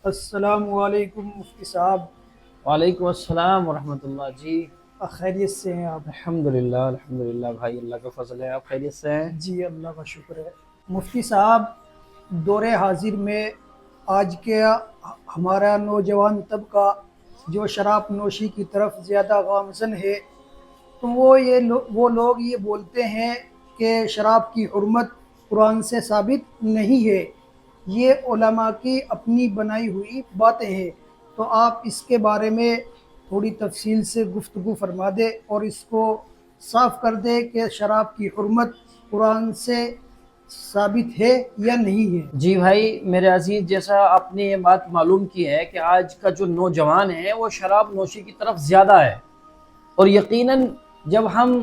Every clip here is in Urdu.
السلام علیکم مفتی صاحب۔ وعلیکم السلام ورحمۃ اللہ جی۔ خیریت سے ہیں آپ؟ الحمدللہ بھائی، اللہ کا فضل ہے، آپ خیریت سے ہیں؟ جی اللہ کا شکر ہے۔ مفتی صاحب، دور حاضر میں آج کے ہمارا نوجوان طبقہ جو شراب نوشی کی طرف زیادہ گامزن ہے، تو وہ لوگ یہ بولتے ہیں کہ شراب کی حرمت قرآن سے ثابت نہیں ہے، یہ علماء کی اپنی بنائی ہوئی باتیں ہیں۔ تو آپ اس کے بارے میں تھوڑی تفصیل سے گفتگو فرما دیں اور اس کو صاف کر دے کہ شراب کی حرمت قرآن سے ثابت ہے یا نہیں ہے۔ جی بھائی میرے عزیز، جیسا آپ نے یہ بات معلوم کی ہے کہ آج کا جو نوجوان ہے وہ شراب نوشی کی طرف زیادہ ہے، اور یقیناً جب ہم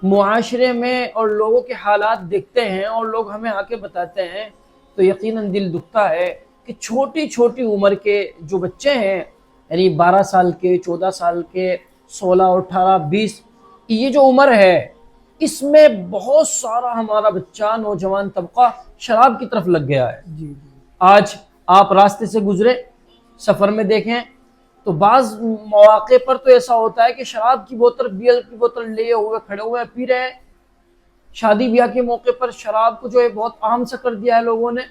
معاشرے میں اور لوگوں کے حالات دیکھتے ہیں اور لوگ ہمیں آ کے بتاتے ہیں تو یقیناً دل دکھتا ہے کہ چھوٹی چھوٹی عمر کے جو بچے ہیں، یعنی 12 سال کے، 14 سال کے، 16، 18، 20، یہ جو عمر ہے اس میں بہت سارا ہمارا بچہ نوجوان طبقہ شراب کی طرف لگ گیا ہے۔ جی جی آج آپ راستے سے گزرے، سفر میں دیکھیں تو بعض مواقع پر تو ایسا ہوتا ہے کہ شراب کی بوتل، بیئر کی بوتل لیے ہوئے کھڑے ہوئے پی رہے ہیں۔ شادی بیاہ کے موقع پر شراب کو جو ہے بہت عام سا کر دیا ہے لوگوں نے۔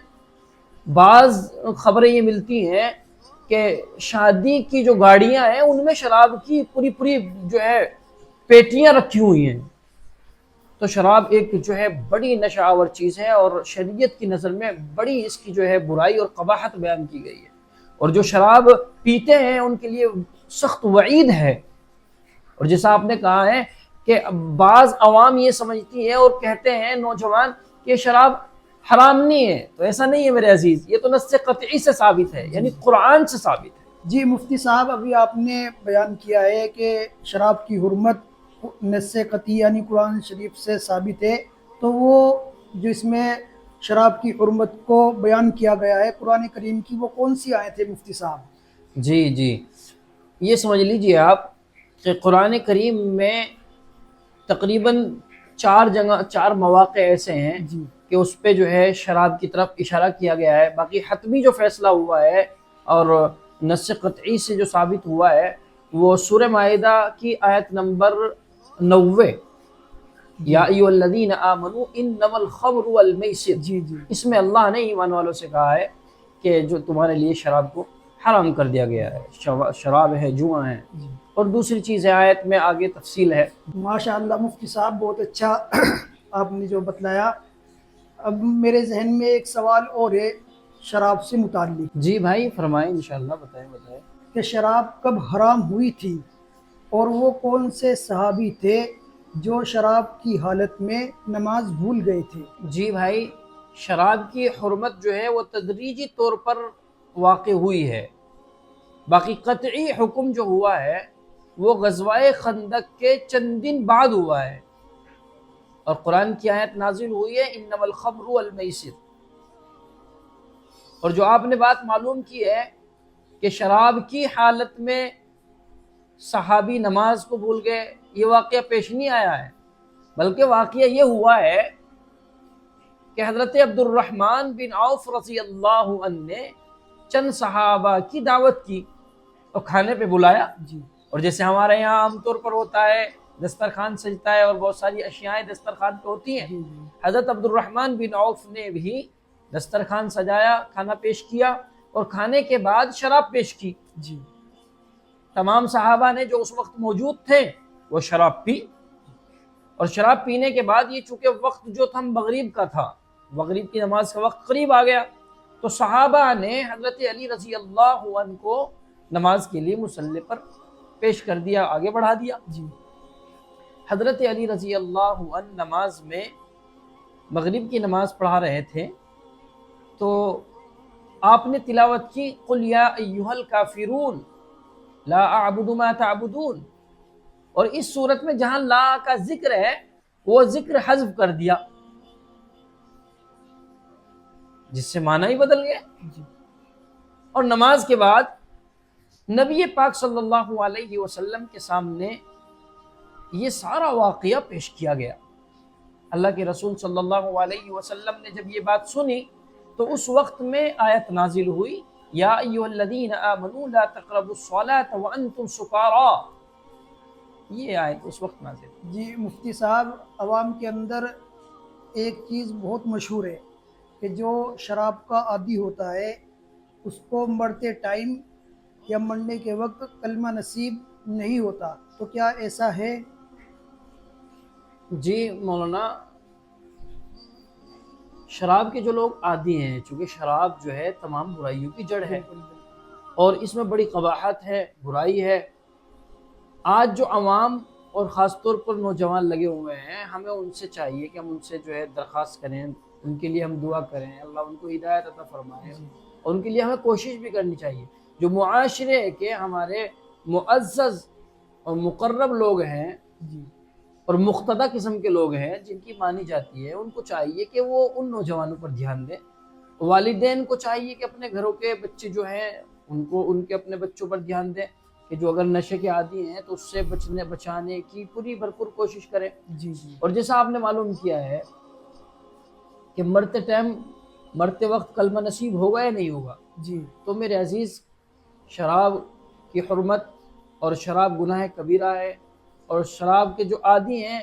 بعض خبریں یہ ملتی ہیں کہ شادی کی جو گاڑیاں ہیں ان میں شراب کی پوری پوری جو ہے پیٹیاں رکھی ہوئی ہیں۔ تو شراب ایک جو ہے بڑی نشہ آور چیز ہے، اور شریعت کی نظر میں بڑی اس کی جو ہے برائی اور قباحت بیان کی گئی ہے، اور جو شراب پیتے ہیں ان کے لیے سخت وعید ہے۔ اور جیسا آپ نے کہا ہے کہ بعض عوام یہ سمجھتی ہے اور کہتے ہیں نوجوان کہ شراب حرام نہیں ہے، تو ایسا نہیں ہے میرے عزیز، یہ تو نص قطعی سے ثابت ہے، یعنی قرآن سے ثابت ہے۔ جی مفتی صاحب، ابھی آپ نے بیان کیا ہے کہ شراب کی حرمت نص قطعی یعنی قرآن شریف سے ثابت ہے، تو وہ جو اس میں شراب کی حرمت کو بیان کیا گیا ہے قرآن کریم کی، وہ کون سی آیت ہے مفتی صاحب؟ جی جی، یہ سمجھ لیجئے آپ کہ قرآن کریم میں تقریباً 4 مواقع ایسے ہیں جی کہ اس پہ جو ہے شراب کی طرف اشارہ کیا گیا ہے۔ باقی حتمی جو فیصلہ ہوا ہے اور نص قطعی سے جو ثابت ہوا ہے وہ سورہ مائدہ کی آیت نمبر 90، یا ایھا الذین آمنوا انما الخمر والمیسر، جی جی اس میں اللہ نے ایمان والوں سے کہا ہے کہ جو تمہارے لیے شراب کو حرام کر دیا گیا ہے، شراب ہے، جوا ہے، جی، اور دوسری چیز ہے آیت میں آگے تفصیل ہے۔ ماشاء اللہ مفتی صاحب، بہت اچھا آپ نے جو بتلایا۔ اب میرے ذہن میں ایک سوال اور ہے شراب سے متعلق، جی بھائی فرمائیں، انشاءاللہ بتائیں۔ کہ شراب کب حرام ہوئی تھی اور وہ کون سے صحابی تھے جو شراب کی حالت میں نماز بھول گئے تھے؟ جی بھائی، شراب کی حرمت جو ہے وہ تدریجی طور پر واقع ہوئی ہے، باقی قطعی حکم جو ہوا ہے وہ غزوہ خندق کے چند دن بعد ہوا ہے، اور قرآن کی آیت نازل ہوئی ہے انما الخمر والمیسر۔ اور جو آپ نے بات معلوم کی ہے کہ شراب کی حالت میں صحابی نماز کو بھول گئے، یہ واقعہ پیش نہیں آیا ہے، بلکہ واقعہ یہ ہوا ہے کہ حضرت عبد الرحمن بن عوف رضی اللہ عنہ نے چند صحابہ کی دعوت کی اور کھانے پہ بلایا، جی اور جیسے ہمارے یہاں عام طور پر ہوتا ہے دسترخوان سجتا ہے اور بہت ساری اشیائیں دسترخوان پہ ہوتی ہیں، جی جی حضرت عبد الرحمن بن عوف نے بھی دسترخوان سجایا، کھانا پیش کیا، اور کھانے کے بعد شراب پیش کی۔ جی تمام صحابہ نے جو اس وقت موجود تھے وہ شراب پی، اور شراب پینے کے بعد یہ چونکہ وقت جو تھا مغرب کا تھا، مغرب کی نماز کا وقت قریب آ گیا، تو صحابہ نے حضرت علی رضی اللہ عنہ کو نماز کے لیے مصلی پر پیش کر دیا، آگے بڑھا دیا۔ جی حضرت علی رضی اللہ عنہ نماز میں مغرب کی نماز پڑھا رہے تھے، تو آپ نے تلاوت کی قل یا ایھا الکافرون لا اعبد ما تعبدون، اور اس صورت میں جہاں لا کا ذکر ہے وہ ذکر حذف کر دیا، جس سے معنی ہی بدل گیا۔ جی اور نماز کے بعد نبی پاک صلی اللہ علیہ وسلم کے سامنے یہ سارا واقعہ پیش کیا گیا۔ اللہ کے رسول صلی اللہ علیہ وسلم نے جب یہ بات سنی تو اس وقت میں آیت نازل ہوئی یا ایھا الذین آمنوا لا تقربوا الصلاۃ وانتم سکارا، یہ آیت اس وقت نازل ہوئی۔ جی مفتی صاحب، عوام کے اندر ایک چیز بہت مشہور ہے کہ جو شراب کا عادی ہوتا ہے اس کو مرتے ٹائم یا مرنے کے وقت کلمہ نصیب نہیں ہوتا، تو کیا ایسا ہے؟ جی مولانا، شراب کے جو لوگ عادی ہیں، چونکہ شراب جو ہے تمام برائیوں کی جڑ ہے اور اس میں بڑی قباحت ہے، برائی ہے۔ آج جو عوام اور خاص طور پر نوجوان لگے ہوئے ہیں، ہمیں ان سے چاہیے کہ ہم ان سے جو ہے درخواست کریں، ان کے لیے ہم دعا کریں، اللہ ان کو ہدایت عطا فرمائے، اور ان کے لیے ہمیں کوشش بھی کرنی چاہیے۔ جو معاشرے کے ہمارے معزز اور مقرب لوگ ہیں جی اور مقتدی قسم کے لوگ ہیں جن کی مانی جاتی ہے، ان کو چاہیے کہ وہ ان نوجوانوں پر دھیان دیں۔ والدین کو چاہیے کہ اپنے گھروں کے بچے جو ہیں ان کے اپنے بچوں پر دھیان دیں کہ جو اگر نشے کے عادی ہیں تو اس سے بچانے کی پوری بھرپور کوشش کریں۔ جی جی اور جیسا آپ نے معلوم کیا ہے کہ مرتے وقت کلمہ نصیب ہوگا یا نہیں ہوگا، جی تو میرے عزیز، شراب کی حرمت اور شراب گناہ کبیرہ ہے، اور شراب کے جو عادی ہیں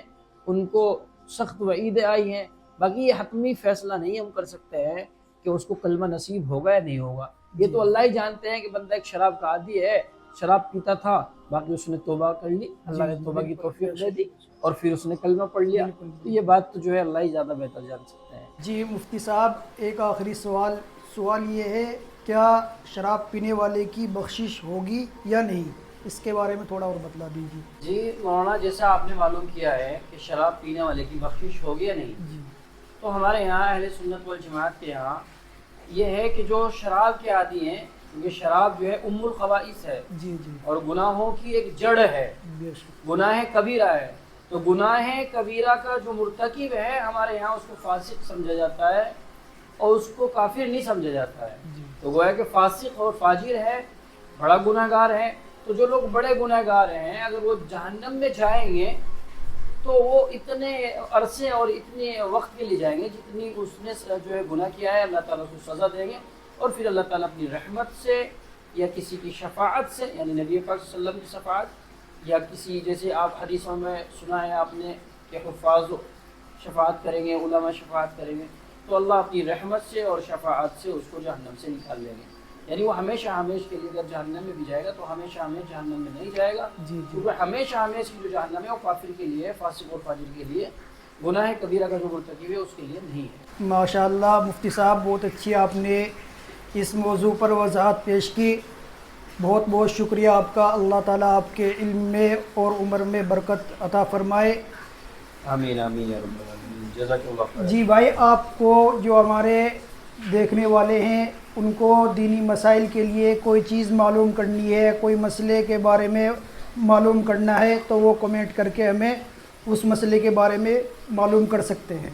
ان کو سخت وعیدیں آئی ہیں۔ باقی یہ حتمی فیصلہ نہیں ہم کر سکتے ہیں کہ اس کو کلمہ نصیب ہوگا یا نہیں ہوگا، یہ تو اللہ ہی جانتے ہیں کہ بندہ ایک شراب کا عادی ہے، شراب پیتا تھا، باقی اس نے توبہ کر لی، اللہ نے توبہ کی توفیق دے دی اور پھر اس نے کلمہ پڑھ لیا، تو یہ بات تو جو ہے اللہ ہی زیادہ بہتر جان سکتے ہیں۔ جی مفتی صاحب، ایک آخری سوال یہ ہے، کیا شراب پینے والے کی بخشش ہوگی یا نہیں؟ اس کے بارے میں تھوڑا اور بتلا دیجیے۔ جی مولانا، جیسا آپ نے معلوم کیا ہے کہ شراب پینے والے کی بخشش ہوگی یا نہیں، جی تو ہمارے یہاں اہل سنت والجماعت کے یہاں یہ ہے کہ جو شراب کے عادی ہیں، کیونکہ شراب جو ہے ام الخبائث ہے جی جی اور گناہوں کی ایک جڑ ہے، بے شک۔ گناہ کبیرہ ہے، تو گناہ کبیرہ کا جو مرتکب ہے ہمارے یہاں اس کو فاسق سمجھا جاتا ہے اور اس کو کافر نہیں سمجھا جاتا ہے۔ جی تو گویا کہ فاسق اور فاجر ہے، بڑا گناہ گار ہے۔ تو جو لوگ بڑے گناہ گار ہیں، اگر وہ جہنم میں جائیں گے تو وہ اتنے عرصے اور اتنے وقت کے لیے جائیں گے جتنی اس نے جو ہے گناہ کیا ہے، اللہ تعالیٰ اس کو سزا دیں گے، اور پھر اللہ تعالیٰ اپنی رحمت سے یا کسی کی شفاعت سے، یعنی نبی پاک صلی اللہ علیہ وسلم کی شفاعت، یا کسی جیسے آپ حدیثوں میں سنا ہے آپ نے کہ حفاظ شفاعت کریں گے، علماء شفاعت کریں گے، تو اللہ اپنی رحمت سے اور شفاعت سے اس کو جہنم سے نکال لیں گے۔ یعنی وہ ہمیشہ ہمیشہ کے لیے اگر جہنم میں بھی جائے گا تو ہمیشہ ہمیشہ جہنم میں نہیں جائے گا، جی کیونکہ ہمیشہ ہمیشہ کی جو جہنم ہے وہ کافر کے لیے، فاسق اور فاجر کے لیے، گناہ کبیرہ کا جو مرتکب ہے اس کے لیے نہیں ہے۔ ماشاء اللہ مفتی صاحب، بہت اچھی آپ نے اس موضوع پر وضاحت پیش کی، بہت بہت شکریہ آپ کا، اللہ تعالیٰ آپ کے علم میں اور عمر میں برکت عطا فرمائے۔ آمین آمین یا رب العالمین، جزاک اللہ خیر۔ جی بھائی، آپ کو جو ہمارے دیکھنے والے ہیں ان کو دینی مسائل کے لیے کوئی چیز معلوم کرنی ہے، کوئی مسئلے کے بارے میں معلوم کرنا ہے، تو وہ کمنٹ کر کے ہمیں اس مسئلے کے بارے میں معلوم کر سکتے ہیں۔